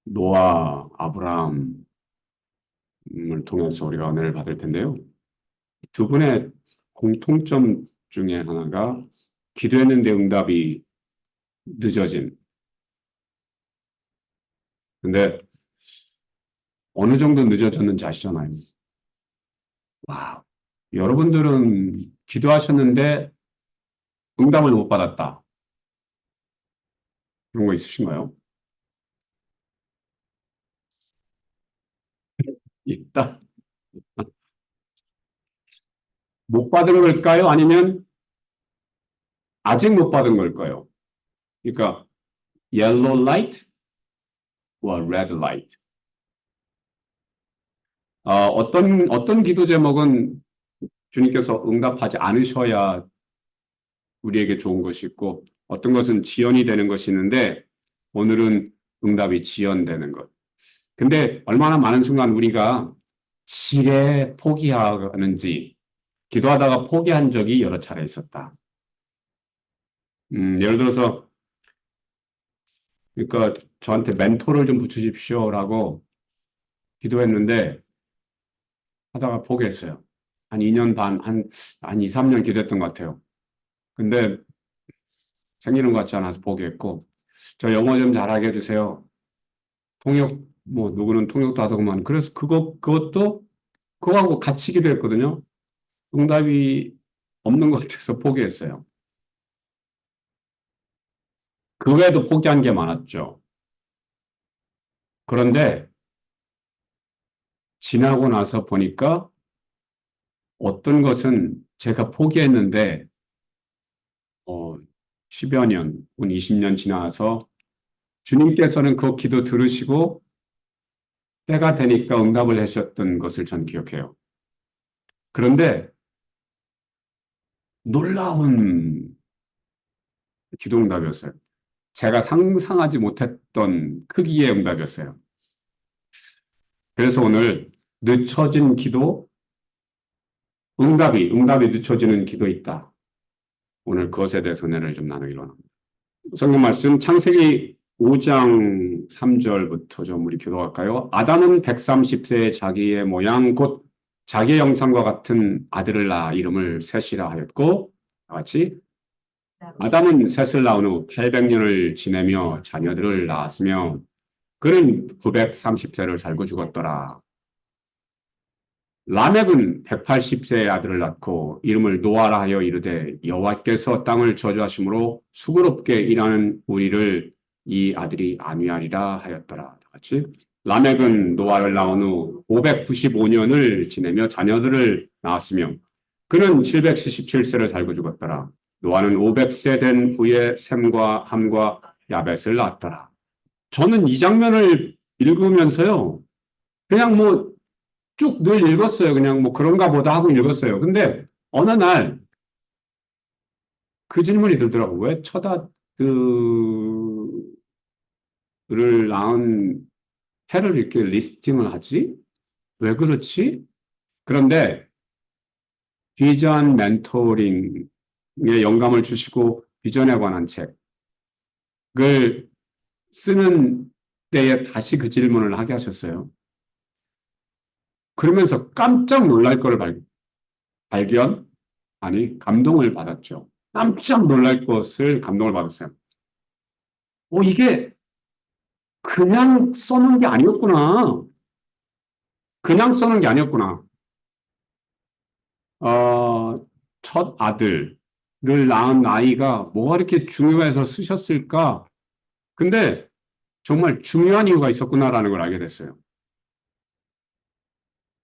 노아, 아브라함을 통해서 우리가 은혜를 받을 텐데요. 두 분의 공통점 중에 하나가 기도했는데 응답이 늦어짐. 근데 어느 정도 늦어졌는지 아시잖아요. 와, 여러분들은 기도하셨는데 응답을 못 받았다. 그런 거 있으신가요? 있다. 못 받은 걸까요? 아니면 아직 못 받은 걸까요? 그러니까 yellow light or red light. 어떤 기도 제목은 주님께서 응답하지 않으셔야 우리에게 좋은 것이 있고 어떤 것은 지연이 되는 것이 있는데 오늘은 응답이 지연되는 것. 근데 얼마나 많은 순간 우리가 지레 포기하는지 기도하다가 포기한 적이 여러 차례 있었다. 예를 들어서 그러니까 저한테 멘토를 좀 붙여주십시오라고 기도했는데 하다가 포기했어요. 한 2년 반, 한 2, 3년 기도했던 것 같아요. 근데 생기는 것 같지 않아서 포기했고 저 영어 좀 잘하게 해주세요. 통역, 뭐, 누구는 통역도 하더구만. 그래서 그것도, 그거하고 같이 기도했거든요. 응답이 없는 것 같아서 포기했어요. 그 외에도 포기한 게 많았죠. 그런데 지나고 나서 보니까 어떤 것은 제가 포기했는데, 어, 10여 년, 20년 지나서 주님께서는 그 기도 들으시고 때가 되니까 응답을 하셨던 것을 전 기억해요. 그런데 놀라운 기도 응답이었어요. 제가 상상하지 못했던 크기의 응답이었어요. 그래서 오늘 늦춰진 기도, 응답이 늦춰지는 기도 있다. 오늘 그것에 대해서 은혜를 좀 나누기로 합니다. 성경 말씀 창세기 5장 3절부터 좀 우리 기도할까요? 아담은 130세에 자기의 모양 곧 자기의 형상과 같은 아들을 낳아 이름을 셋이라 하였고 같이 아담은 셋을 낳은 후 800년을 지내며 자녀들을 낳았으며 그는 930세를 살고 죽었더라. 라멕은 180세의 아들을 낳고 이름을 노아라 하여 이르되 여호와께서 땅을 저주하심으로 수고롭게 일하는 우리를 이 아들이 안위하리라 하였더라. 같이 라멕은 노아를 낳은 후 595년을 지내며 자녀들을 낳았으며 그는 777세를 살고 죽었더라. 노아는 500세 된 후에 셈과 함과 야벳을 낳았더라. 저는 이 장면을 읽으면서요. 그냥 뭐 쭉 늘 읽었어요. 그냥 뭐 그런가 보다 하고 읽었어요. 근데 어느 날 그 질문이 들더라고. 왜 첫 아들을 낳은 해를 이렇게 리스팅을 하지? 왜 그렇지? 그런데 비전 멘토링에 영감을 주시고 비전에 관한 책을 쓰는 때에 다시 그 질문을 하게 하셨어요. 그러면서 깜짝 놀랄 걸 발견, 아니, 감동을 받았죠. 깜짝 놀랄 것을 감동을 받았어요. 이게 그냥 써놓은 게 아니었구나. 그냥 써놓은 게 아니었구나. 어, 첫 아들을 낳은 아이가 뭐가 이렇게 중요해서 쓰셨을까? 근데 정말 중요한 이유가 있었구나라는 걸 알게 됐어요.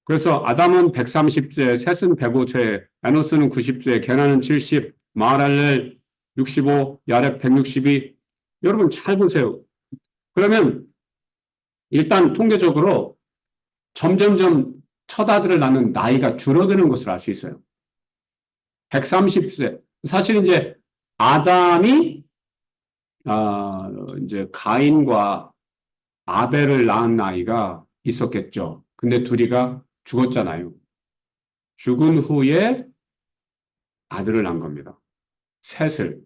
그래서 아담은 130세, 셋은 105세, 에노스는 90세, 게나는 70, 마하랄렐 65, 야렙 162. 여러분 잘 보세요. 그러면 일단 통계적으로 점점점 첫 아들을 낳는 나이가 줄어드는 것을 알 수 있어요. 130세. 사실 이제 아담이 이제 가인과 아벨을 낳은 나이가 있었겠죠. 근데 둘이가 죽었잖아요. 죽은 후에 아들을 낳은 겁니다. 셋을.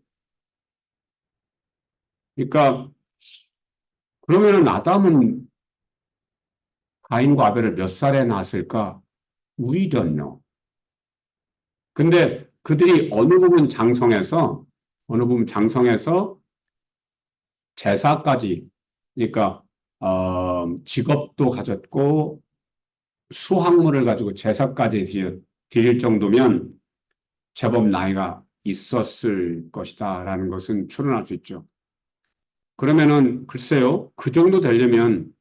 그러니까 그러면은 아담은 가인과 아벨을 몇 살에 낳았을까? We don't know. 근데 그들이 어느 부분 장성해서 제사까지, 그러니까, 직업도 가졌고, 수확물을 가지고 제사까지 드릴 정도면 제법 나이가 있었을 것이다라는 것은 추론할 수 있죠. 그러면은, 글쎄요, 그 정도 되려면,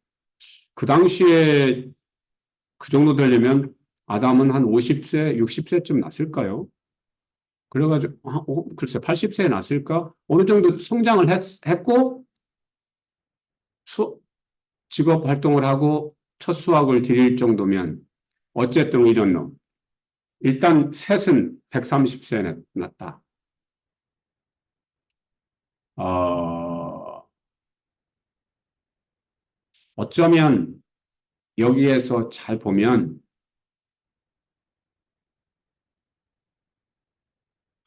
그 당시에 그 정도 되려면 아담은 한 50세, 60세쯤 났을까요? 그래가지고, 글쎄, 80세에 났을까? 어느 정도 성장을 했고, 수, 직업 활동을 하고 첫 수확을 드릴 정도면, 어쨌든 이런 놈. 일단 셋은 130세에 났다. 어, 어쩌면 여기에서 잘 보면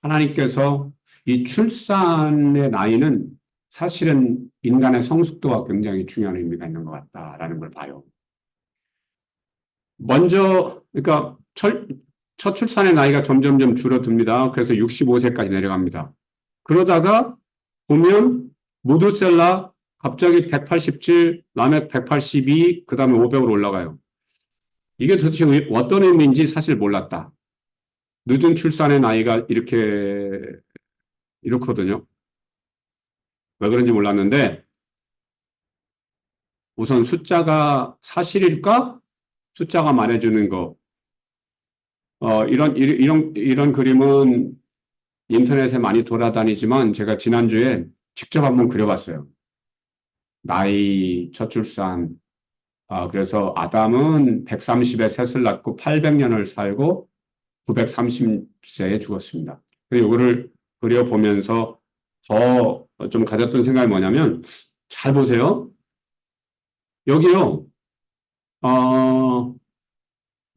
하나님께서 이 출산의 나이는 사실은 인간의 성숙도와 굉장히 중요한 의미가 있는 것 같다라는 걸 봐요. 먼저, 그러니까 첫 출산의 나이가 점점점 줄어듭니다. 그래서 65세까지 내려갑니다. 그러다가 보면 무드셀라 갑자기 187, 라멕 182, 그 다음에 500으로 올라가요. 이게 도대체 어떤 의미인지 사실 몰랐다. 늦은 출산의 나이가 이렇거든요. 왜 그런지 몰랐는데 우선 숫자가 사실일까? 숫자가 말해주는 거. 이런 그림은 인터넷에 많이 돌아다니지만 제가 지난주에 직접 한번 그려봤어요. 나이, 첫 출산. 그래서 아담은 130에 셋을 낳고 800년을 살고 930세에 죽었습니다. 이거를 그려보면서 더 좀 가졌던 생각이 뭐냐면, 잘 보세요. 여기요, 어,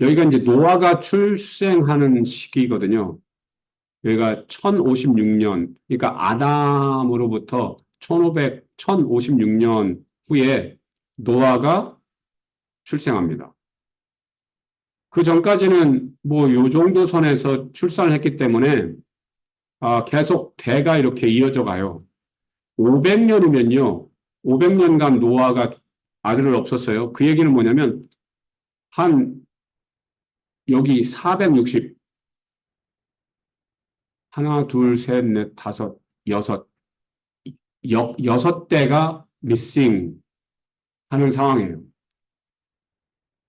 여기가 이제 노아가 출생하는 시기거든요. 여기가 1056년, 그러니까 아담으로부터 1056년 후에 노아가 출생합니다. 그 전까지는 뭐 요 정도 선에서 출산을 했기 때문에 계속 대가 이렇게 이어져 가요. 500년이면요. 500년간 노아가 아들을 없었어요. 그 얘기는 뭐냐면 한 여기 460 하나, 둘, 셋, 넷, 다섯, 여섯 여섯 대가 미싱 하는 상황이에요.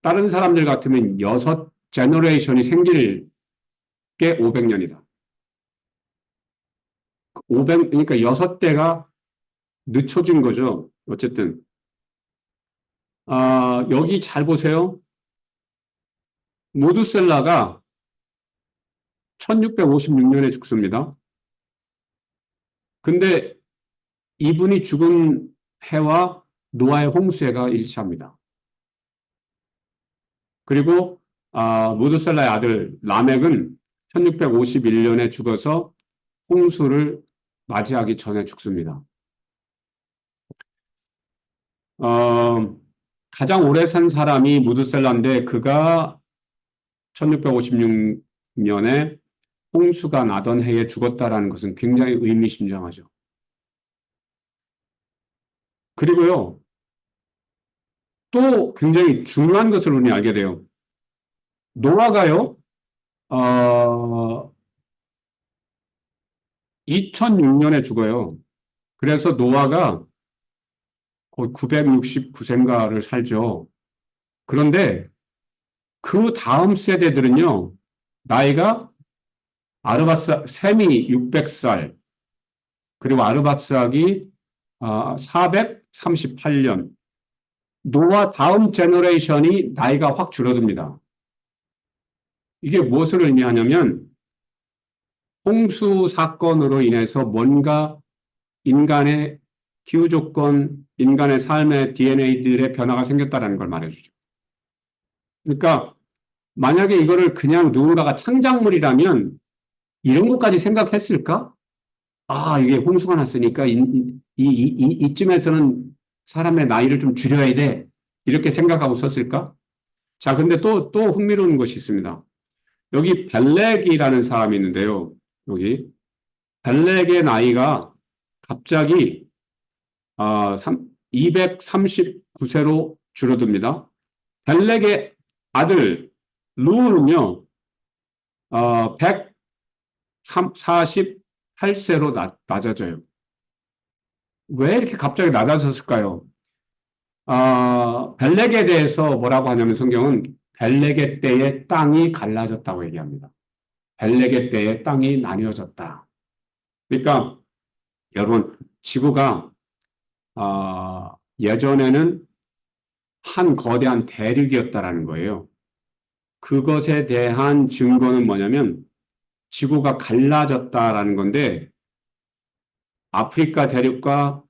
다른 사람들 같으면 여섯 제너레이션이 생길 게 500년이다. 그러니까 여섯 대가 늦춰진 거죠. 어쨌든 여기 잘 보세요. 모두셀라가 1656년에 죽습니다. 근데 이분이 죽은 해와 노아의 홍수해가 일치합니다. 그리고 모두셀라의 아들 라멕은 1651년에 죽어서 홍수를 맞이하기 전에 죽습니다. 가장 오래 산 사람이 무드셀라인데 그가 1656년에 홍수가 나던 해에 죽었다라는 것은 굉장히 의미심장하죠. 그리고요, 또 굉장히 중요한 것을 우리 알게 돼요. 노아가요, 2006년에 죽어요. 그래서 노아가 거의 969세인가를 살죠. 그런데 그 다음 세대들은요, 나이가 셈이 600살, 그리고 아르바스악이 438년, 노아 다음 제너레이션이 나이가 확 줄어듭니다. 이게 무엇을 의미하냐면 홍수 사건으로 인해서 뭔가 인간의 기후 조건, 인간의 삶의 DNA들의 변화가 생겼다는 걸 말해주죠. 그러니까 만약에 이거를 그냥 누군가가 창작물이라면 이런 것까지 생각했을까? 이게 홍수가 났으니까 이쯤에서는 사람의 나이를 좀 줄여야 돼. 이렇게 생각하고 썼을까? 자, 근데 또 흥미로운 것이 있습니다. 여기 벨렉이라는 사람이 있는데요. 여기 벨렉의 나이가 갑자기 239세로 줄어듭니다. 벨렉의 아들 루는요, 148세로 낮아져요. 왜 이렇게 갑자기 낮아졌을까요? 벨렉에 대해서 뭐라고 하냐면 성경은 벨렉의 때에 땅이 갈라졌다고 얘기합니다. 벨렉의 때에 땅이 나뉘어졌다. 그러니까 여러분 지구가 예전에는 한 거대한 대륙이었다라는 거예요. 그것에 대한 증거는 뭐냐면 지구가 갈라졌다라는 건데 아프리카 대륙과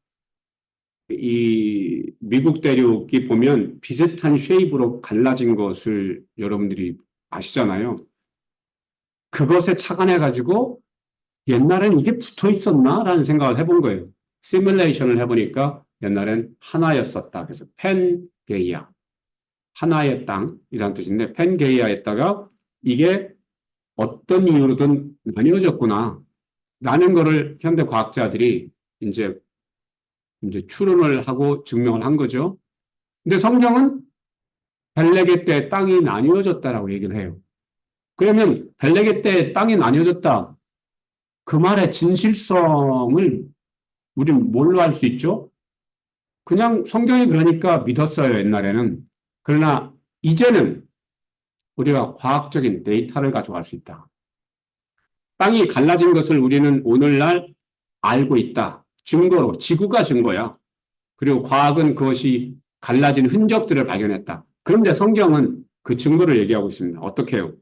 이 미국 대륙이 보면 비슷한 쉐입으로 갈라진 것을 여러분들이 아시잖아요. 그것에 착안해가지고 옛날엔 이게 붙어 있었나라는 생각을 해본 거예요. 시뮬레이션을 해보니까 옛날엔 하나였었다. 그래서 펜게이아, 하나의 땅이라는 뜻인데 펜게이아에다가 이게 어떤 이유로든 나뉘어졌구나 라는 거를 현대 과학자들이 이제 추론을 하고 증명을 한 거죠. 근데 성경은 벨레게 때 땅이 나뉘어졌다라고 얘기를 해요. 그러면 벨레게 때 땅이 나뉘어졌다. 그 말의 진실성을 우리는 뭘로 알 수 있죠? 그냥 성경이 그러니까 믿었어요, 옛날에는. 그러나 이제는 우리가 과학적인 데이터를 가져갈 수 있다. 땅이 갈라진 것을 우리는 오늘날 알고 있다. 증거로, 지구가 증거야. 그리고 과학은 그것이 갈라진 흔적들을 발견했다. 그런데 성경은 그 증거를 얘기하고 있습니다. 어떻게 해요?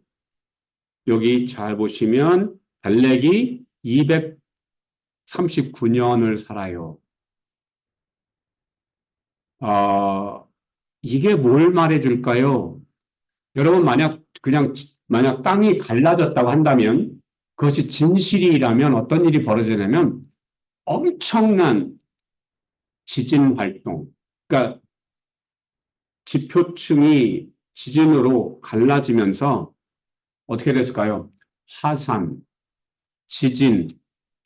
여기 잘 보시면 벨렉이 239년을 살아요. 이게 뭘 말해줄까요? 여러분 만약 땅이 갈라졌다고 한다면 그것이 진실이라면 어떤 일이 벌어지냐면 엄청난 지진 활동, 그러니까 지표층이 지진으로 갈라지면서 어떻게 됐을까요? 화산, 지진,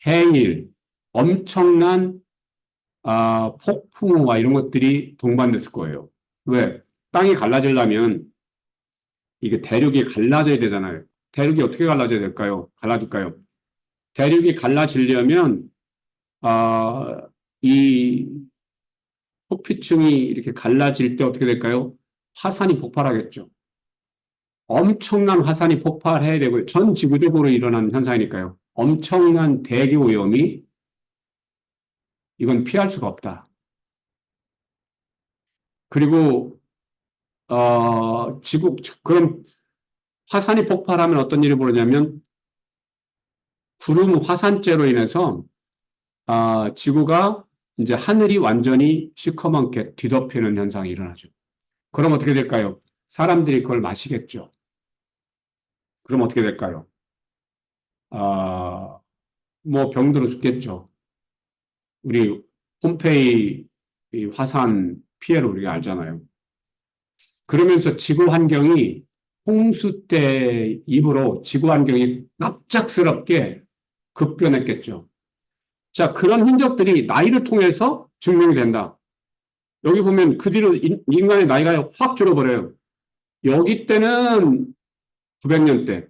해일, 엄청난 폭풍우와 이런 것들이 동반됐을 거예요. 왜? 땅이 갈라지려면 이게 대륙이 갈라져야 되잖아요. 대륙이 어떻게 갈라져야 될까요? 갈라질까요? 대륙이 갈라지려면 이 폭피층이 이렇게 갈라질 때 어떻게 될까요? 화산이 폭발하겠죠. 엄청난 화산이 폭발해야 되고 전 지구적으로 일어난 현상이니까요. 엄청난 대기 오염이 이건 피할 수가 없다. 그리고 그럼 화산이 폭발하면 어떤 일이 벌어지냐면 구름 화산재로 인해서 지구가 이제 하늘이 완전히 시커멓게 뒤덮이는 현상이 일어나죠. 그럼 어떻게 될까요? 사람들이 그걸 마시겠죠. 그럼 어떻게 될까요? 뭐 병들어 죽겠죠. 우리 폼페이 화산 피해를 우리가 알잖아요. 그러면서 지구 환경이 홍수 때 이후로 지구 환경이 갑작스럽게 급변했겠죠. 자, 그런 흔적들이 나이를 통해서 증명이 된다. 여기 보면 그 뒤로 인간의 나이가 확 줄어버려요. 여기 때는 900년대,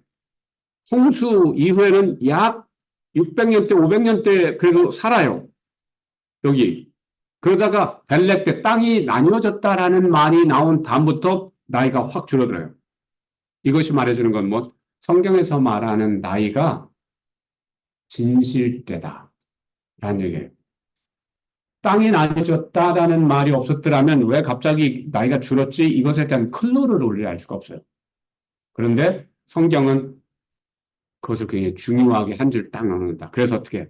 홍수 이후에는 약 600년대, 500년대 그래도 살아요. 여기. 그러다가 벨렉 때 땅이 나뉘어졌다라는 말이 나온 다음부터 나이가 확 줄어들어요. 이것이 말해주는 건 뭐? 성경에서 말하는 나이가 진실되다. 라는 얘기예요. 땅이 나뉘어졌다라는 말이 없었더라면 왜 갑자기 나이가 줄었지? 이것에 대한 클루를 우리가 알 수가 없어요. 그런데 성경은 그것을 굉장히 중요하게 한 줄 딱 나눈다. 그래서 어떻게?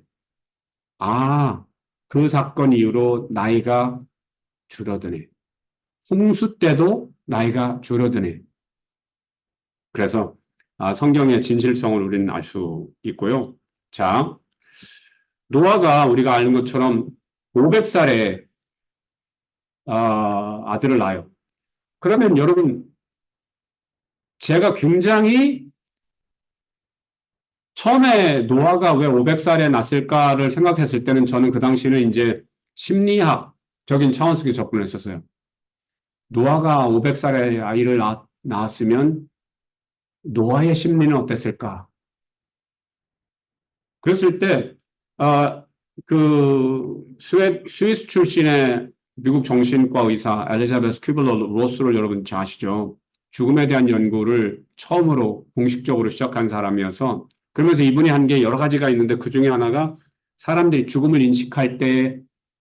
그 사건 이후로 나이가 줄어드네. 홍수 때도 나이가 줄어드네. 그래서 성경의 진실성을 우리는 알 수 있고요. 자, 노아가 우리가 아는 것처럼 500살에 아들을 낳아요. 그러면 여러분, 제가 굉장히 처음에 노아가 왜 500살에 낳았을까를 생각했을 때는 저는 그 당시는 이제 심리학적인 차원 속에 접근했었어요. 노아가 500살에 아이를 낳았으면 노아의 심리는 어땠을까? 그랬을 때, 아, 스위스 출신의 미국 정신과 의사 엘리자베스 큐블러 로스를 여러분 잘 아시죠? 죽음에 대한 연구를 처음으로 공식적으로 시작한 사람이어서 그러면서 이분이 한 게 여러 가지가 있는데 그 중에 하나가 사람들이 죽음을 인식할 때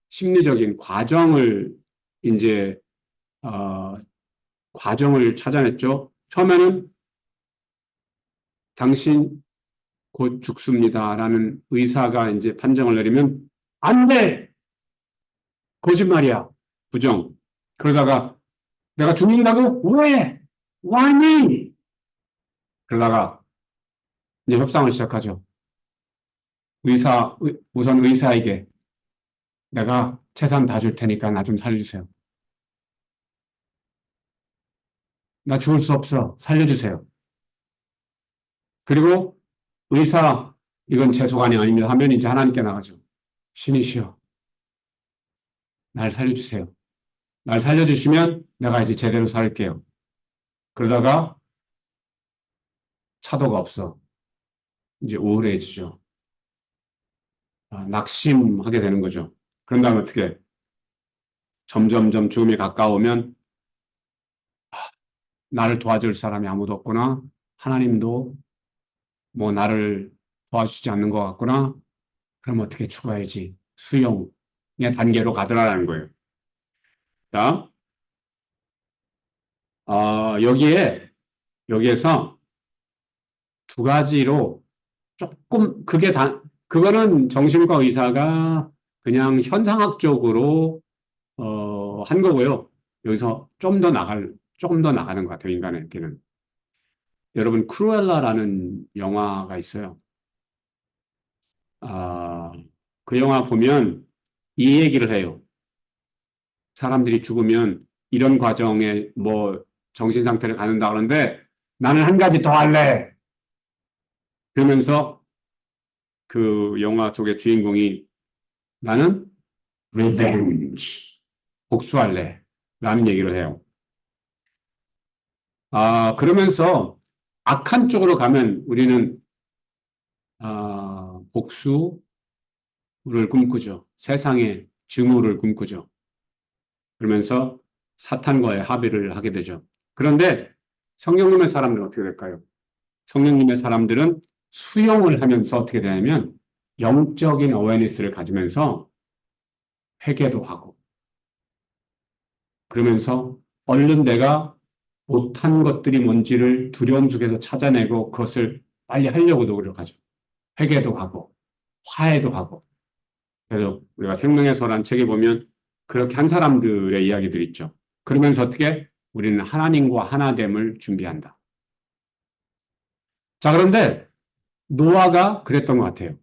심리적인 과정을 이제 어, 과정을 찾아냈죠. 처음에는 당신 곧 죽습니다라는 의사가 이제 판정을 내리면 안 돼! 거짓말이야. 부정. 그러다가 내가 죽는다고? 왜? Why? 그러다가 이제 협상을 시작하죠. 우선 의사에게 내가 재산 다 줄 테니까 나 좀 살려주세요. 나 죽을 수 없어. 살려주세요. 그리고 의사, 이건 제 소관이 아닙니다. 하면 이제 하나님께 나가죠. 신이시여, 날 살려주세요. 날 살려주시면 내가 이제 제대로 살게요. 그러다가 차도가 없어. 이제 우울해지죠. 낙심하게 되는 거죠. 그런 다음에 어떻게 점점점 죽음이 가까우면 나를 도와줄 사람이 아무도 없구나. 하나님도 뭐 나를 도와주지 않는 것 같구나. 그럼 어떻게 죽어야지. 수용의 단계로 가더라라는 거예요. 자, 여기에서 두 가지로 조금, 그거는 정신과 의사가 그냥 현상학적으로, 한 거고요. 여기서 조금 더 나가는 것 같아요, 인간에게는. 여러분, 크루엘라라는 영화가 있어요. 아, 그 영화 보면 이 얘기를 해요. 사람들이 죽으면 이런 과정에 뭐 정신 상태를 갖는다 그러는데 나는 한 가지 더 할래. 그러면서 그 영화 속의 주인공이 나는 revenge, 복수할래. 라는 얘기를 해요. 그러면서 악한 쪽으로 가면 우리는, 복수를 꿈꾸죠. 세상의 증오를 꿈꾸죠. 그러면서 사탄과의 합의를 하게 되죠. 그런데 성령님의 사람들은 어떻게 될까요? 성령님의 사람들은 수용을 하면서 어떻게 되냐면 영적인 어웨니스를 가지면서 회개도 하고 그러면서 얼른 내가 못한 것들이 뭔지를 두려움 속에서 찾아내고 그것을 빨리 하려고 노력하죠. 회개도 하고 화해도 하고 그래서 우리가 생명의서라는 책에 보면 그렇게 한 사람들의 이야기들이 있죠. 그러면서 어떻게 우리는 하나님과 하나됨을 준비한다. 자, 그런데 노아가 그랬던 것 같아요.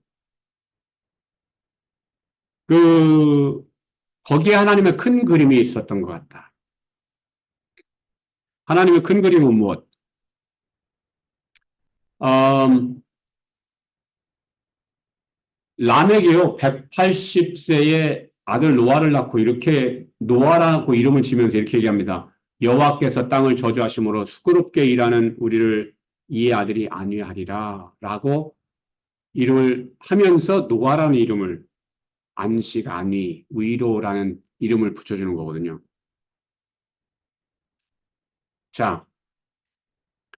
그 거기에 하나님의 큰 그림이 있었던 것 같다. 하나님의 큰 그림은 무엇? 음, 라멕이요, 180세에 아들 노아를 낳고 이렇게 노아라고 이름을 지면서 이렇게 얘기합니다. 여호와께서 땅을 저주하심으로 수고롭게 일하는 우리를 이 아들이 안위하리라 라고 이름을 하면서 노아라는 이름을 안식, 안위, 위로라는 이름을 붙여주는 거거든요. 자,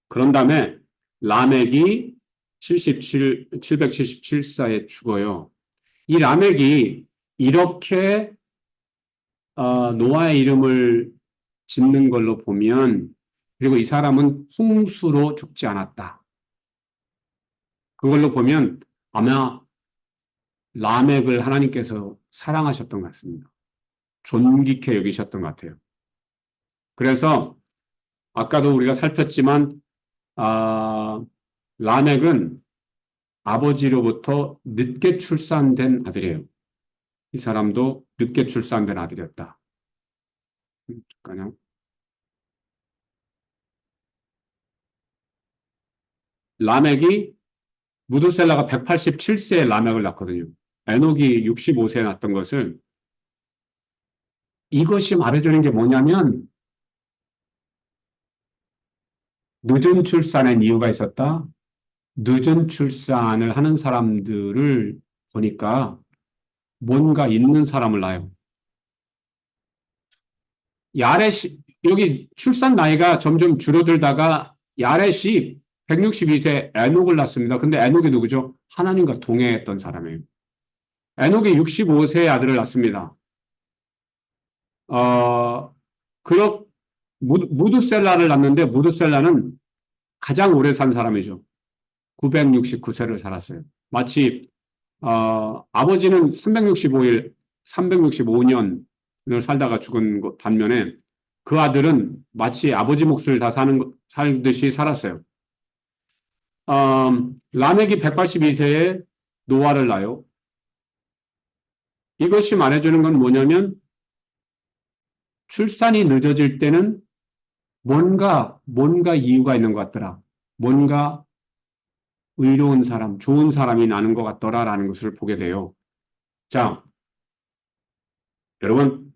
그런 다음에 라멕이 777사에 죽어요. 이 라멕이 이렇게 노아의 이름을 짓는 걸로 보면 그리고 이 사람은 홍수로 죽지 않았다. 그걸로 보면 아마 라멕을 하나님께서 사랑하셨던 것 같습니다. 존귀케 여기셨던 것 같아요. 그래서 아까도 우리가 살폈지만 라멕은 아버지로부터 늦게 출산된 아들이에요. 이 사람도 늦게 출산된 아들이었다. 잠깐요. 라멕이 무드셀라가 187세에 라멕을 낳거든요. 에녹이 65세에 낳았던 것을 이것이 말해주는 게 뭐냐면 늦은 출산의 이유가 있었다. 늦은 출산을 하는 사람들을 보니까 뭔가 있는 사람을 낳아요. 야렛이 여기 출산 나이가 점점 줄어들다가 야렛이 162세 에녹을 낳습니다. 근데 에녹이 누구죠? 하나님과 동행했던 사람이에요. 에녹이 65세의 아들을 낳습니다. 어, 그렇, 무드셀라를 낳는데 무드셀라는 가장 오래 산 사람이죠. 969세를 살았어요. 마치 아버지는 365년을 살다가 죽은 반면에 그 아들은 마치 아버지 몫을 다 살듯이 살았어요. 라멕이 182세에 노아를 낳아요. 이것이 말해주는 건 뭐냐면 출산이 늦어질 때는 뭔가 이유가 있는 것 같더라. 뭔가 의로운 사람, 좋은 사람이 나는 것 같더라라는 것을 보게 돼요. 자, 여러분,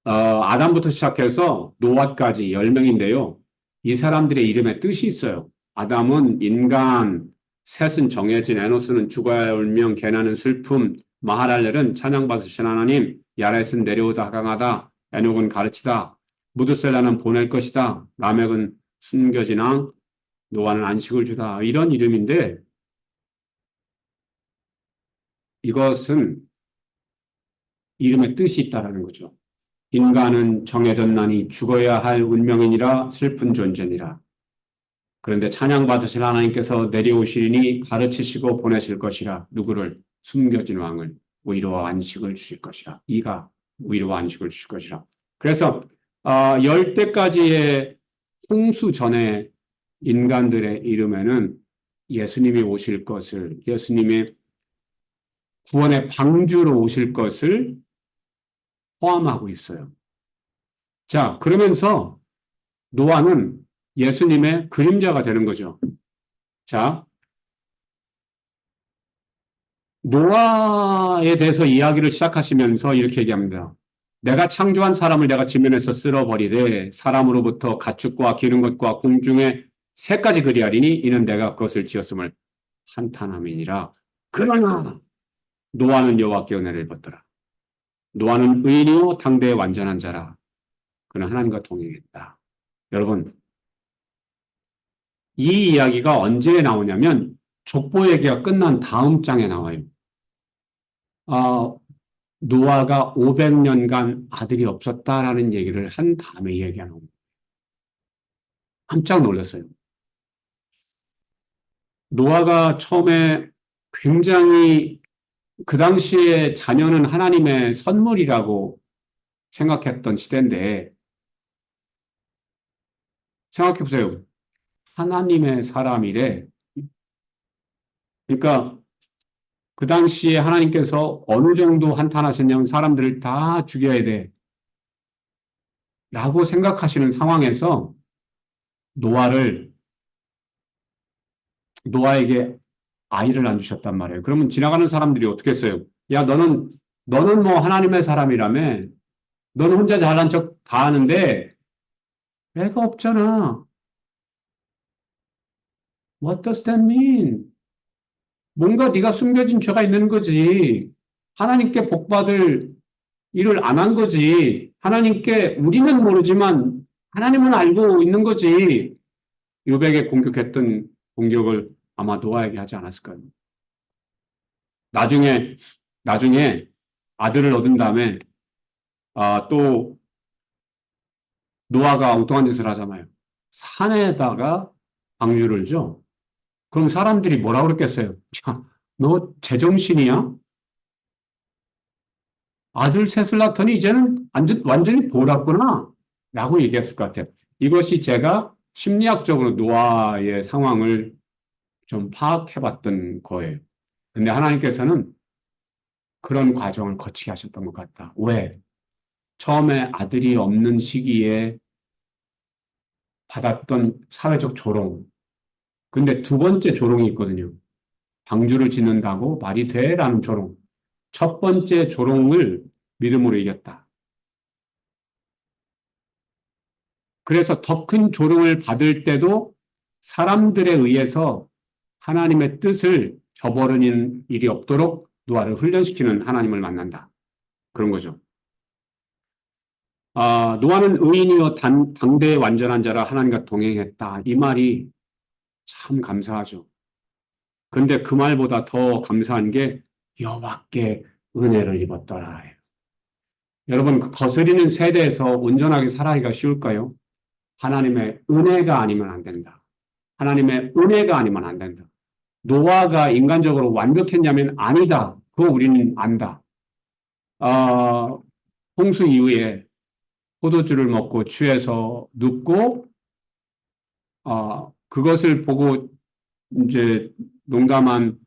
아담부터 시작해서 노아까지 10명인데요. 이 사람들의 이름에 뜻이 있어요. 아담은 인간, 셋은 정해진, 에노스는 죽어야 할 운명, 게나는 슬픔, 마하랄렐은 찬양받으신 하나님, 야렛은 내려오다 강하다, 에녹은 가르치다, 무드셀라는 보낼 것이다, 라멕은 숨겨진 앙, 노아는 안식을 주다. 이런 이름인데 이것은 이름에 뜻이 있다라는 거죠. 인간은 정해졌나니 죽어야 할 운명이니라 슬픈 존재니라. 그런데 찬양받으실 하나님께서 내려오시리니 가르치시고 보내실 것이라. 누구를? 숨겨진 왕을 위로와 안식을 주실 것이라. 이가 위로와 안식을 주실 것이라. 그래서 열대까지의 홍수 전에 인간들의 이름에는 예수님이 오실 것을, 예수님의 구원의 방주로 오실 것을 포함하고 있어요. 자, 그러면서 노아는 예수님의 그림자가 되는 거죠. 자, 노아에 대해서 이야기를 시작하시면서 이렇게 얘기합니다. 내가 창조한 사람을 내가 지면에서 쓸어버리되 사람으로부터 가축과 기른 것과 공중의 새까지 그리하리니 이는 내가 그것을 지었음을 한탄함이니라. 그러나 노아는 여호와께 은혜를 받더라. 노아는 의인이요 당대의 완전한 자라. 그는 하나님과 동행했다. 여러분, 이 이야기가 언제 나오냐면 족보 얘기가 끝난 다음 장에 나와요. 노아가 500년간 아들이 없었다라는 얘기를 한 다음에 얘기가 나옵니다. 깜짝 놀랐어요. 노아가 처음에 굉장히 그 당시에 자녀는 하나님의 선물이라고 생각했던 시대인데 생각해 보세요. 하나님의 사람이래. 그러니까 그 당시에 하나님께서 어느 정도 한탄하셨냐면 사람들을 다 죽여야 돼. 라고 생각하시는 상황에서 노아를, 노아에게 아이를 안 주셨단 말이에요. 그러면 지나가는 사람들이 어떻게 했어요? 야, 너는 뭐 하나님의 사람이라며. 너는 혼자 잘난 척 다 하는데 애가 없잖아. What does that mean? 뭔가 네가 숨겨진 죄가 있는 거지. 하나님께 복받을 일을 안 한 거지. 하나님께 우리는 모르지만 하나님은 알고 있는 거지. 요백에 공격했던 공격을 아마 노아에게 하지 않았을까요? 나중에 나중에 아들을 얻은 다음에 또 노아가 엉뚱한 짓을 하잖아요. 산에다가 방주를 줘. 그럼 사람들이 뭐라고 그랬겠어요? 야, 너 제정신이야? 아들 셋을 낳더니 이제는 완전히 돌았구나. 라고 얘기했을 것 같아요. 이것이 제가 심리학적으로 노아의 상황을 좀 파악해 봤던 거예요. 근데 하나님께서는 그런 과정을 거치게 하셨던 것 같다. 왜? 처음에 아들이 없는 시기에 받았던 사회적 조롱. 근데 두 번째 조롱이 있거든요. 방주를 짓는다고 말이 돼? 라는 조롱. 첫 번째 조롱을 믿음으로 이겼다. 그래서 더 큰 조롱을 받을 때도 사람들에 의해서 하나님의 뜻을 저버리는 일이 없도록 노아를 훈련시키는 하나님을 만난다. 그런 거죠. 노아는 의인이요 당대의 완전한 자라 하나님과 동행했다. 이 말이 참 감사하죠. 그런데 그 말보다 더 감사한 게 여호와께 은혜를 입었더라. 여러분, 그 거스리는 세대에서 온전하게 살아가기가 쉬울까요? 하나님의 은혜가 아니면 안 된다. 하나님의 은혜가 아니면 안 된다. 노아가 인간적으로 완벽했냐면 아니다. 그거 우리는 안다. 어, 홍수 이후에 포도주를 먹고 취해서 눕고, 그것을 보고 이제 농담한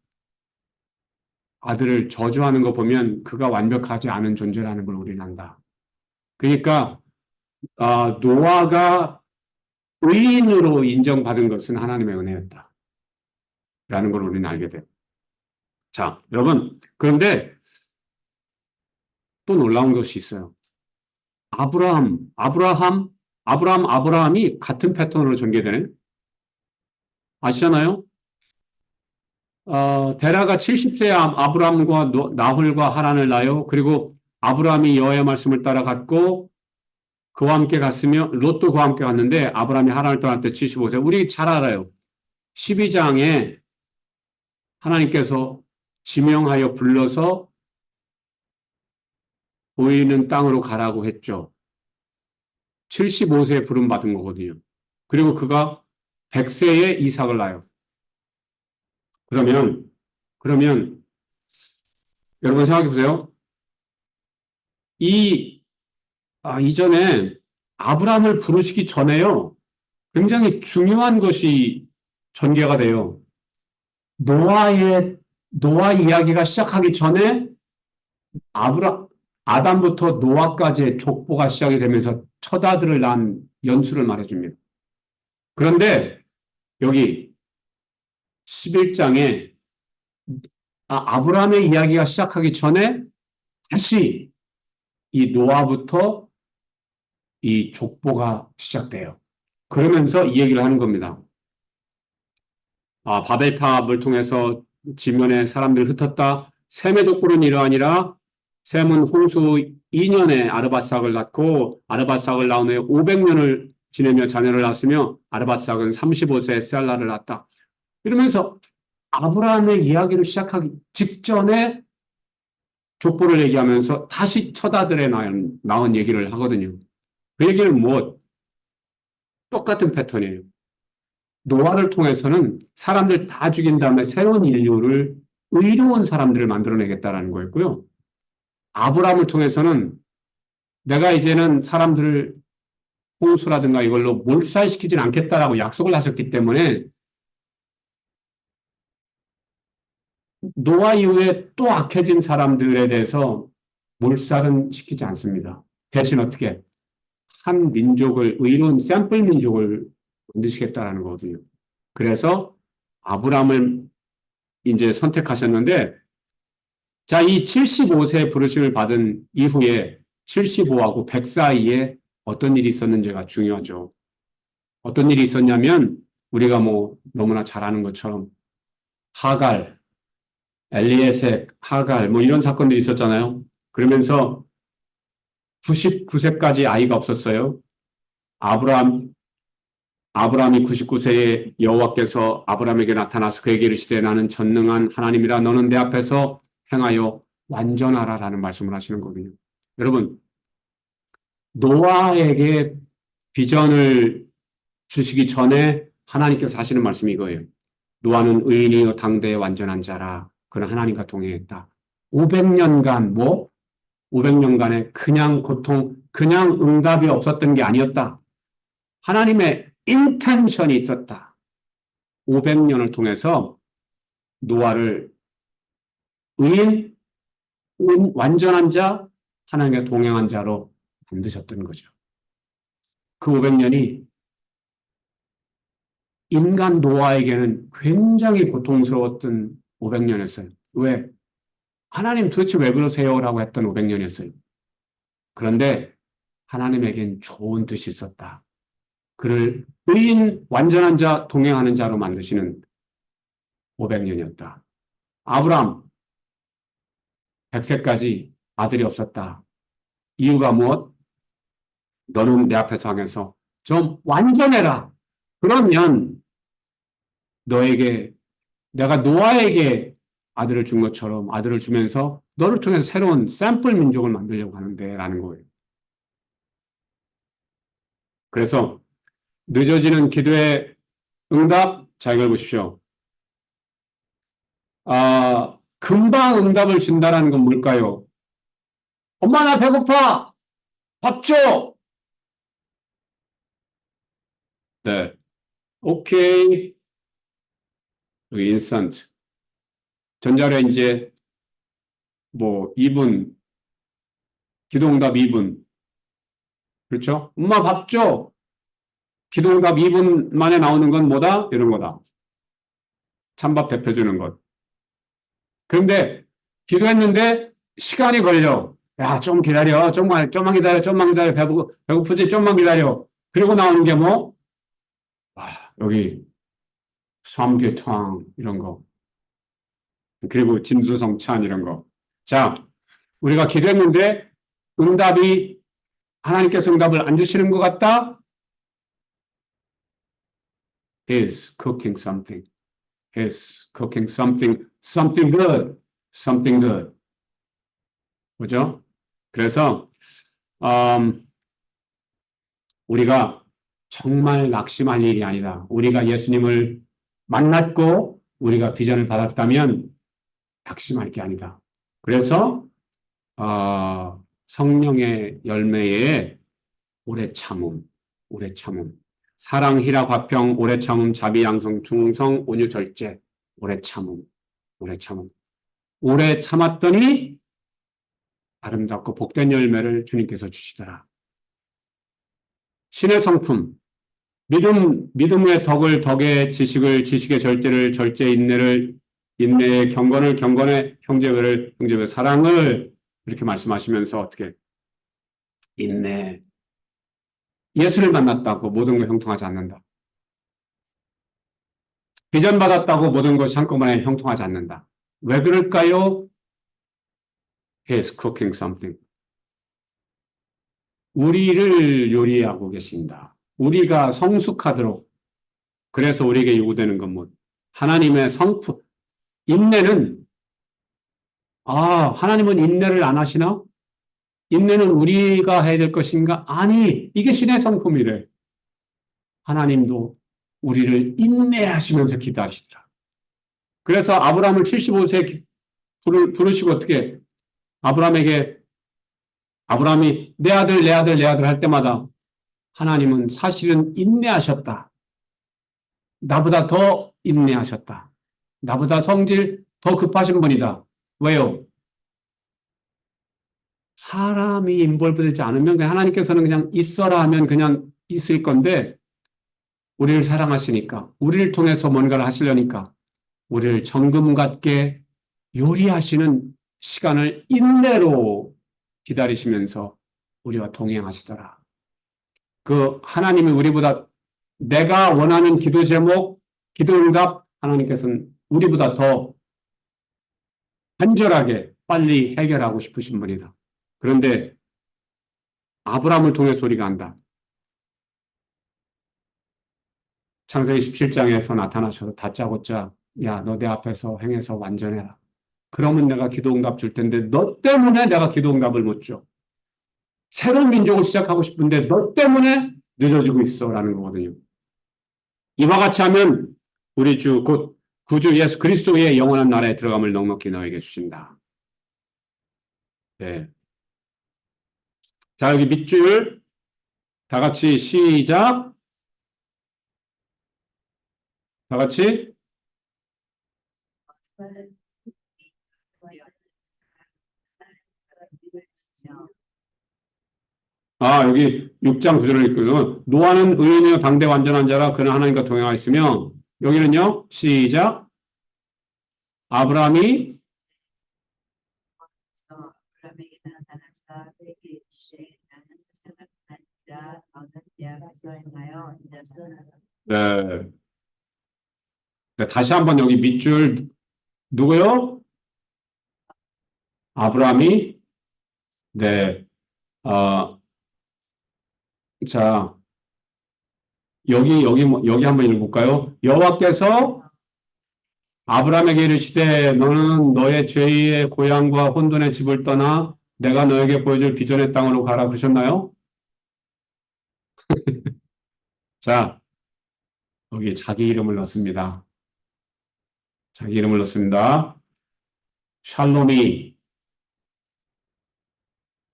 아들을 저주하는 거 보면 그가 완벽하지 않은 존재라는 걸 우리는 안다. 그러니까, 노아가 의인으로 인정받은 것은 하나님의 은혜였다. 라는 걸 우리는 알게 돼요. 자, 여러분, 그런데 또 놀라운 것이 있어요. 아브라함이 같은 패턴으로 전개되네. 아시잖아요? 데라가 70세에 아브라함과 나홀과 하란을 낳아요. 그리고 아브라함이 여호와의 말씀을 따라갔고 그와 함께 갔으며 롯도 그와 함께 갔는데 아브라함이 하란을 떠날 때 75세. 우리 잘 알아요. 12장에 하나님께서 지명하여 불러서 보이는 땅으로 가라고 했죠. 75세에 부름받은 거거든요. 그리고 그가 100세에 이삭을 낳아요. 그러면 여러분 생각해 보세요. 이전에 아브라함을 부르시기 전에요. 굉장히 중요한 것이 전개가 돼요. 노아 이야기가 시작하기 전에 아담부터 노아까지의 족보가 시작이 되면서 첫 아들을 낳은 연수를 말해줍니다. 그런데 여기 11장에 아브라함의 이야기가 시작하기 전에 다시 이 노아부터 이 족보가 시작돼요. 그러면서 이 얘기를 하는 겁니다. 바벨탑을 통해서 지면에 사람들 흩었다. 셈의 족보는 이러하니라. 셈은 홍수 2년에 아르밧삭을 낳고 아르밧삭을 낳은 후에 500년을 지내며 자녀를 낳았으며 아르밧삭은 35세에 셀라를 낳았다. 이러면서 아브라함의 이야기를 시작하기 직전에 족보를 얘기하면서 다시 첫 아들에 낳은 얘기를 하거든요. 그 얘기를 똑같은 패턴이에요. 노아를 통해서는 사람들 다 죽인 다음에 새로운 인류를 의로운 사람들을 만들어내겠다라는 거였고요. 아브라함을 통해서는 내가 이제는 사람들을 홍수라든가 이걸로 몰살시키진 않겠다라고 약속을 하셨기 때문에 노아 이후에 또 악해진 사람들에 대해서 몰살은 시키지 않습니다. 대신 어떻게 한 민족을 의로운 샘플 민족을 만드시겠다라는 거거든요. 그래서 아브라함을 이제 선택하셨는데 자, 이 75세 부르심을 받은 이후에 75하고 100 사이에 어떤 일이 있었는지가 중요하죠. 어떤 일이 있었냐면 우리가 너무나 잘 아는 것처럼 하갈, 엘리에셀, 하갈 이런 사건들이 있었잖아요. 그러면서 99세까지 아이가 없었어요. 아브라함이 99세에 여호와께서 아브라함에게 나타나서 그에게 이르시되 나는 전능한 하나님이라 너는 내 앞에서 행하여 완전하라라는 말씀을 하시는 거거든요. 여러분, 노아에게 비전을 주시기 전에 하나님께서 하시는 말씀이 이거예요. 노아는 의인이요 당대의 완전한 자라. 그는 하나님과 동행했다. 500년간 500년간의 그냥 고통, 그냥 응답이 없었던 게 아니었다. 하나님의 인텐션이 있었다. 500년을 통해서 노아를 의인, 완전한 자, 하나님과 동행한 자로 만드셨던 거죠. 그 500년이 인간 노아에게는 굉장히 고통스러웠던 500년이었어요. 왜? 하나님 도대체 왜 그러세요? 라고 했던 500년이었어요. 그런데 하나님에겐 좋은 뜻이 있었다. 그를 의인, 완전한 자, 동행하는 자로 만드시는 500년이었다. 아브람, 100세까지 아들이 없었다. 이유가 무엇? 너는 내 앞에서 항해서 좀 완전해라. 그러면 너에게 내가 노아에게 아들을 준 것처럼 아들을 주면서 너를 통해서 새로운 샘플 민족을 만들려고 하는데 라는 거예요. 그래서 늦어지는 기도의 응답, 자 이걸 보십시오. 금방 응답을 준다라는 건 뭘까요? 엄마 나 배고파! 밥 줘! 네. 오케이. 여기 인스턴트. 전자레인지에 뭐 2분, 기도응답 2분. 그렇죠? 엄마 밥 줘! 기도응답 2분 만에 나오는 건 뭐다? 이런 거다. 찬밥 대표주는 것. 그런데 기도했는데 시간이 걸려. 야, 좀 기다려. 좀만 기다려. 좀만 기다려. 배고프지? 좀만 기다려. 그리고 나오는 게 뭐? 와, 여기 삼계탕 이런 거. 그리고 진수성찬 이런 거. 자, 우리가 기도했는데 응답이 하나님께서 응답을 안 주시는 것 같다? He's cooking something. He's cooking something, something good, something good. 그죠? 그래서 우리가 정말 낙심할 일이 아니다. 우리가 예수님을 만났고 우리가 비전을 받았다면 낙심할 게 아니다. 그래서 성령의 열매에 오래 참음, 오래 참음. 사랑, 희락, 화평, 오래 참음, 자비, 양성, 충성, 온유, 절제, 오래 참음, 오래 참음. 오래 참았더니 아름답고 복된 열매를 주님께서 주시더라. 신의 성품, 믿음의 덕을, 덕의 지식을, 지식의 절제를, 절제의 인내를, 인내의 경건을, 경건의 형제를, 형제의 사랑을 이렇게 말씀하시면서 어떻게 인내, 예수를 만났다고 모든 걸 형통하지 않는다. 비전 받았다고 모든 것이 한꺼번에 형통하지 않는다. 왜 그럴까요? He is cooking something. 우리를 요리하고 계신다. 우리가 성숙하도록. 그래서 우리에게 요구되는 건 뭐? 하나님의 성품. 인내는, 하나님은 인내를 안 하시나? 인내는 우리가 해야 될 것인가? 아니, 이게 신의 성품이래. 하나님도 우리를 인내하시면서 기다리시더라. 그래서 아브라함을 75세 부르시고 어떻게 아브라함에게 아브라함이 내 아들, 내 아들, 내 아들 할 때마다 하나님은 사실은 인내하셨다. 나보다 더 인내하셨다. 나보다 성질 더 급하신 분이다. 왜요? 사람이 인볼브되지 않으면 그냥 하나님께서는 그냥 있어라 하면 그냥 있을 건데 우리를 사랑하시니까 우리를 통해서 뭔가를 하시려니까 우리를 정금 같게 요리하시는 시간을 인내로 기다리시면서 우리와 동행하시더라. 그 하나님이 우리보다 내가 원하는 기도 제목, 기도 응답 하나님께서는 우리보다 더 간절하게 빨리 해결하고 싶으신 분이다. 그런데 아브라함을 통해서 우리가 안다. 창세기 17장에서 나타나셔서 다짜고짜 야, 너 내 앞에서 행해서 완전해라. 그러면 내가 기도 응답 줄 텐데 너 때문에 내가 기도 응답을 못 줘. 새로운 민족을 시작하고 싶은데 너 때문에 늦어지고 있어라는 거거든요. 이와 같이 하면 우리 주 곧 구주 예수 그리스도의 영원한 나라에 들어감을 넉넉히 너에게 주신다. 네. 자, 여기 밑줄 다 같이 시작. 다 같이 여기 6장 9절을 읽고요. 노아는 의인이요 당대 완전한 자라 그는 하나님과 동행하였으며 여기는요. 시작. 아브라함이 아브라함에게 나타나사 그에게 이르시되 나는 세상을 아니라 너는 내 앞에서 행하여 이것은 네. 네, 다시 한번 여기 밑줄 누구요? 아브라함이 네. 아, 자, 여기 한번 읽어볼까요? 여호와께서 아브라함에게 이르시되 너는 너의 죄의 고향과 혼돈의 집을 떠나 내가 너에게 보여줄 비전의 땅으로 가라 그러셨나요? 자, 여기 자기 이름을 넣습니다. 자기 이름을 넣습니다. 샬롬이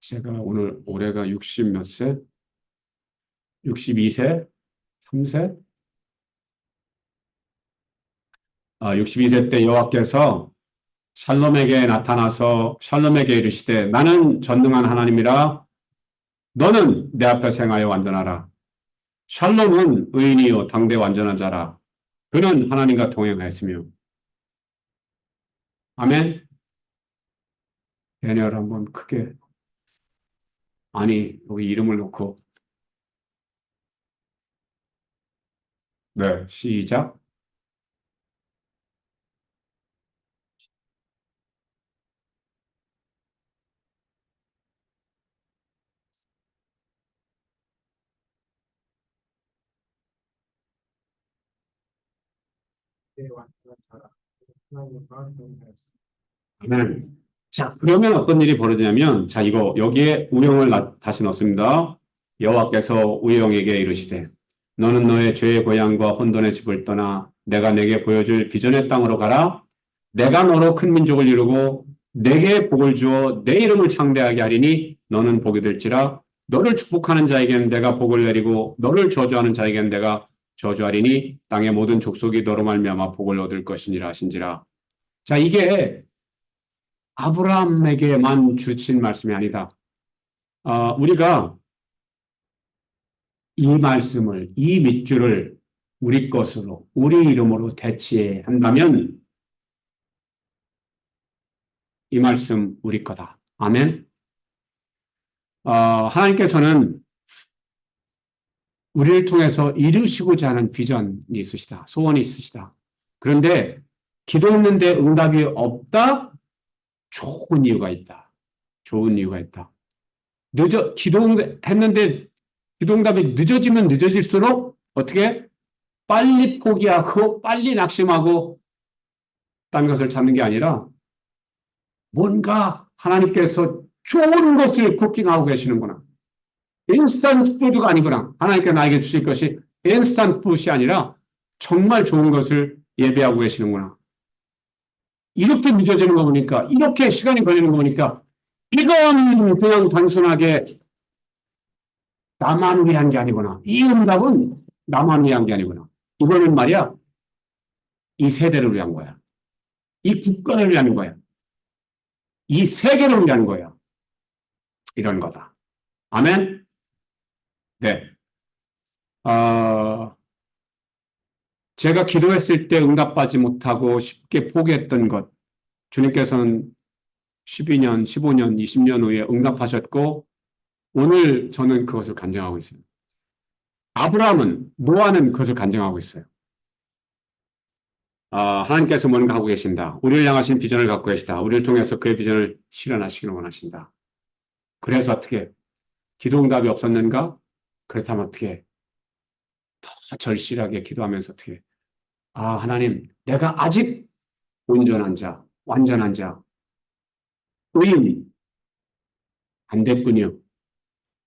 제가 오늘 올해가 60 몇 세? 62세? 3세? 62세 때 여호와께서 샬롬에게 나타나서 샬롬에게 이르시되 나는 전능한 하나님이라 너는 내 앞에서 행하여 완전하라. 샬롬은 의인이요 당대 완전한 자라. 그는 하나님과 동행하였으며 아멘. 대녀를 한번 크게 여기 이름을 놓고 네 시작. 아멘. 자, 그러면 어떤 일이 벌어지냐면, 자, 여기에 우영을 다시 넣습니다. 여호와께서 우영에게 이르시되, 너는 너의 죄의 고향과 혼돈의 집을 떠나 내가 내게 보여줄 비전의 땅으로 가라. 내가 너로 큰 민족을 이루고 내게 복을 주어 내 이름을 창대하게 하리니 너는 복이 될지라. 너를 축복하는 자에게는 내가 복을 내리고 너를 저주하는 자에게는 내가 저주하리니 땅의 모든 족속이 너로 말미암아 복을 얻을 것이니라 하신지라. 자, 이게 아브라함에게만 주신 말씀이 아니다. 우리가 이 말씀을, 이 밑줄을 우리 것으로, 우리 이름으로 대치한다면 이 말씀 우리 거다. 아멘. 하나님께서는 우리를 통해서 이루시고자 하는 비전이 있으시다. 소원이 있으시다. 그런데 기도했는데 응답이 없다? 좋은 이유가 있다. 좋은 이유가 있다. 기도했는데 기도응답이 늦어지면 늦어질수록 어떻게? 빨리 포기하고 빨리 낙심하고 딴 것을 찾는 게 아니라 뭔가 하나님께서 좋은 것을 쿠킹하고 계시는구나. 인스턴트 푸드가 아니구나. 하나님께 나에게 주실 것이 인스턴트 푸드이 아니라 정말 좋은 것을 예배하고 계시는구나. 이렇게 늦어지는 거 보니까, 이렇게 시간이 걸리는 거 보니까 이건 그냥 단순하게 나만 위한 게 아니구나. 이 응답은 나만 위한 게 아니구나. 이거는 말이야, 이 세대를 위한 거야. 이 국가를 위한 거야. 이 세계를 위한 거야. 이런 거다. 아멘? 네. 제가 기도했을 때 응답받지 못하고 쉽게 포기했던 것, 주님께서는 12년, 15년, 20년 후에 응답하셨고, 오늘 저는 그것을 간증하고 있어요. 노아는 그것을 간증하고 있어요. 하나님께서 뭔가 하고 계신다. 우리를 향하신 비전을 갖고 계시다. 우리를 통해서 그의 비전을 실현하시기를 원하신다. 그래서 어떻게? 기도 응답이 없었는가? 그렇다면 어떻게? 더 절실하게 기도하면서 어떻게? 하나님, 내가 아직 온전한 자, 완전한 자, 의인 안 됐군요.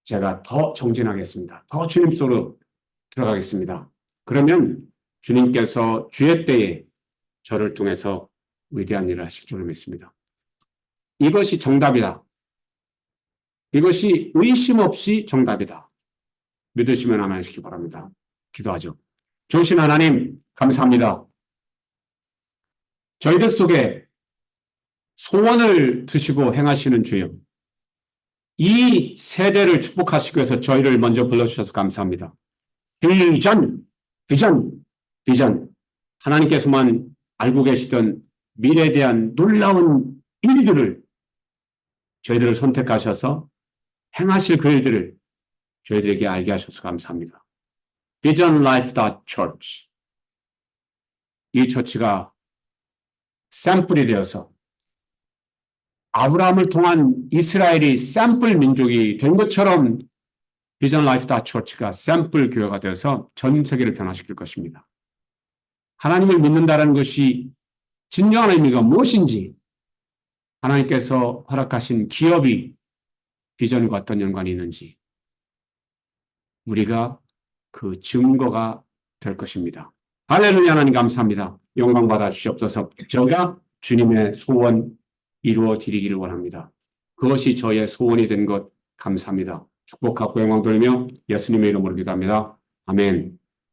제가 더 정진하겠습니다. 더 주님 속으로 들어가겠습니다. 그러면 주님께서 주의 때에 저를 통해서 위대한 일을 하실 줄을 믿습니다. 이것이 정답이다. 이것이 의심 없이 정답이다. 믿으시면 아멘 하시기 바랍니다. 기도하죠. 좋으신 하나님, 감사합니다. 저희들 속에 소원을 드시고 행하시는 주여, 이 세대를 축복하시기 위해서 저희를 먼저 불러주셔서 감사합니다. 비전, 비전, 비전. 하나님께서만 알고 계시던 미래에 대한 놀라운 일들을 저희들을 선택하셔서 행하실 그 일들을 저희들에게 알게 하셔서 감사합니다. Vision Life Church. 이 처치가 샘플이 되어서 아브라함을 통한 이스라엘이 샘플 민족이 된 것처럼 비전 라이프 다 처치가 샘플 교회가 되어서 전 세계를 변화시킬 것입니다. 하나님을 믿는다는 것이 진정한 의미가 무엇인지 하나님께서 허락하신 기업이 비전과 어떤 연관이 있는지 우리가 그 증거가 될 것입니다. 할렐루야. 하나님 감사합니다. 영광 받아 주시옵소서. 제가 주님의 소원 이루어 드리기를 원합니다. 그것이 저의 소원이 된 것 감사합니다. 축복하고 영광 돌리며 예수님의 이름으로 기도합니다. 아멘.